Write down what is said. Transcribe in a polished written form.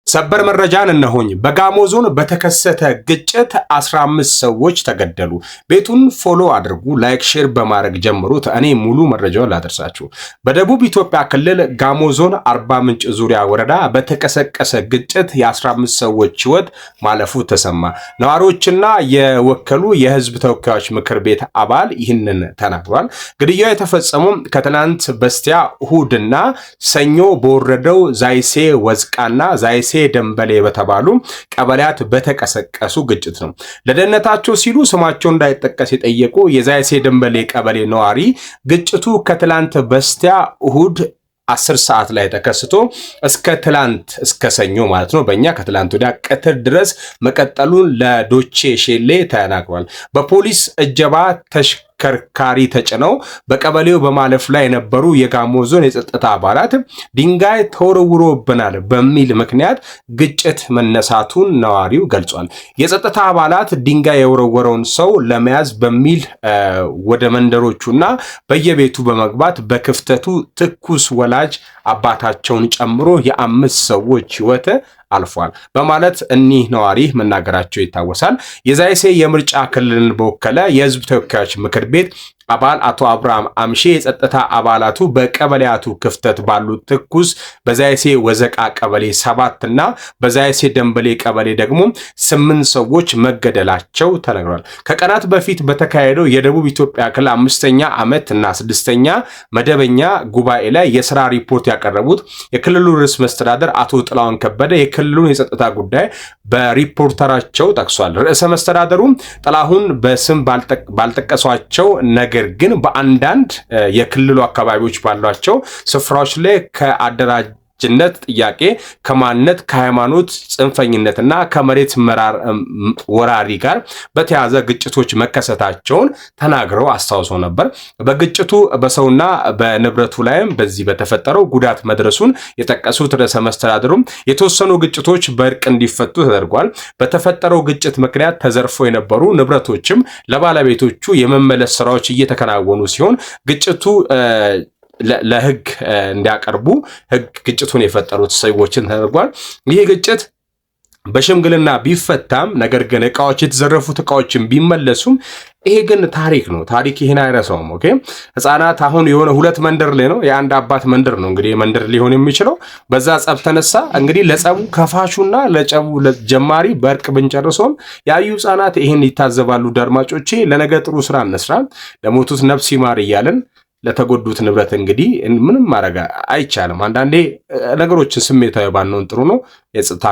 ሰበር መረጃን እነሆኝ። በጋሞ ዞን በተከሰተ ግጭት 15 ሰዎች ተገደሉ። ቤቱን ፎሎ አድርጉ፣ ላይክ ሼር በማድረግ ጀምሩት። እኔ ሙሉ መረጃውን ላደርሳችሁ። በደቡብ ኢትዮጵያ ክልል ጋሞ ዞን አርባ ምንጭ ዙሪያ ወረዳ በተቀሰቀሰ ግጭት የ15 ሰዎች ሕይወት ማለፉ ተሰማ። ነዋሪዎችና የወከሉ የህዝብ ተወካዮች ምክር ቤት አባል ይህንን ተናግሯል። ግድያው የተፈጸመው ከትናንት በስቲያ እሁድና ሰኞ በወረደው ዛይሴ ወዝቃና ዛይሴ ደንበሌ በተባሉ ቀበሌያት በተቀሰቀሱ ግጭት ነው። ለደህንነታቸው ሲሉ ስማቸው እንዳይጠቀስ የጠየቁ የዛይሴ ደንበሌ ቀበሌ ነዋሪ ግጭቱ ከትላንት በስቲያ እሁድ 10 ሰዓት ላይ ተከስቶ እስከ ሰኞ ማለት ነው በእኛ ከትላንት ወዲያ ቀትር ድረስ መቀጠሉን ለዶቼ ሼሌ ተናግሯል። በፖሊስ እጀባ ተሽከርካሪ ተጭነው በቀበሌው በማለፍ ላይ የነበሩ የጋሞ ዞን የጸጥታ አባላት ድንጋይ ተወርውሮብናል በሚል ምክንያት ግጭት መነሳቱን ነዋሪው ገልጿል። የጸጥታ አባላት ድንጋይ የወረወረውን ሰው ለመያዝ በሚል ወደ መንደሮቹና በየቤቱ በመግባት በክፍተቱ ትኩስ ወላጅ አባታቸውን ጨምሮ የ5 ሰዎች ሕይወት አልፏል በማለት እኒህ ነዋሪ መናገራቸው ይታወሳል። የዛይሴ የምርጫ ክልልን በወከለ የህዝብ ተወካዮች ምክር ቤት አባል አቶ አብርሃም አምሼ የጸጥታ አባላቱ በቀበሌያቱ ክፍተት ባሉት ትኩስ በዛይሴ ወዘቃ ቀበሌ 7 እና በዛይሴ ደንበሌ ቀበሌ ደግሞ 8 ሰዎች መገደላቸው ተነግሯል። ከቀናት በፊት በተካሄደው የደቡብ ኢትዮጵያ ክልል 5ኛ ዓመት እና 6ኛ መደበኛ ጉባኤ ላይ የስራ ሪፖርት ያቀረቡት የክልሉ ርዕሰ መስተዳድር አቶ ጥላሁን ከበደ የክልሉን የጸጥታ ጉዳይ በሪፖርተራቸው ጠቅሷል። ርዕሰ መስተዳድሩ ጥላሁን በስም ባልጠቀሷቸው ነገር ግን በአንዳንድ የክልሉ አካባቢዎች ባሏቸው ስፍራዎች ላይ ከአደራጅነት ጥያቄ፣ ከማንነት፣ ከሃይማኖት ጽንፈኝነትና ከመሬት ወራሪ ጋር በተያያዘ ግጭቶች መከሰታቸውን ተናግረው አስታውሰው ነበር። በግጭቱ በሰውና በንብረቱ ላይም በዚህ በተፈጠረው ጉዳት መድረሱን የጠቀሱት ርዕሰ መስተዳድሩም የተወሰኑ ግጭቶች በእርቅ እንዲፈቱ ተደርጓል። በተፈጠረው ግጭት ምክንያት ተዘርፎ የነበሩ ንብረቶችም ለባለቤቶቹ የመመለስ ስራዎች እየተከናወኑ ሲሆን ግጭቱ ለህግ እንዲያቀርቡ ግጭቱን የፈጠሩት ሰዎችን ተደርጓል። ይህ ግጭት በሽምግልና ቢፈታም ነገር ግን የተዘረፉት እቃዎችን ቢመለሱም ይሄ ግን ታሪክ ነው። ታሪክ ይሄን አይረሳውም። ኦኬ ህፃናት አሁን የሆነ ሁለት መንደር ላይ ነው የአንድ አባት መንደር ነው እንግዲህ መንደር ሊሆን የሚችለው በዛ ጸብ ተነሳ። እንግዲህ ለጸቡ ከፋሹና ለጸቡ ለጀማሪ በእርቅ ብንጨርሰውም ያዩ ህፃናት ይሄን ይታዘባሉ። አድማጮቼ ለነገ ጥሩ ስራ እንስራ፣ ለሞቱት ነፍስ ይማር እያለን ለተጎዱት ንብረት እንግዲህ ምንም ማድረግ አይቻልም። አንዳንዴ ነገሮችን ስሜታዊ ባንሆን ጥሩ ነው። የጸጥታ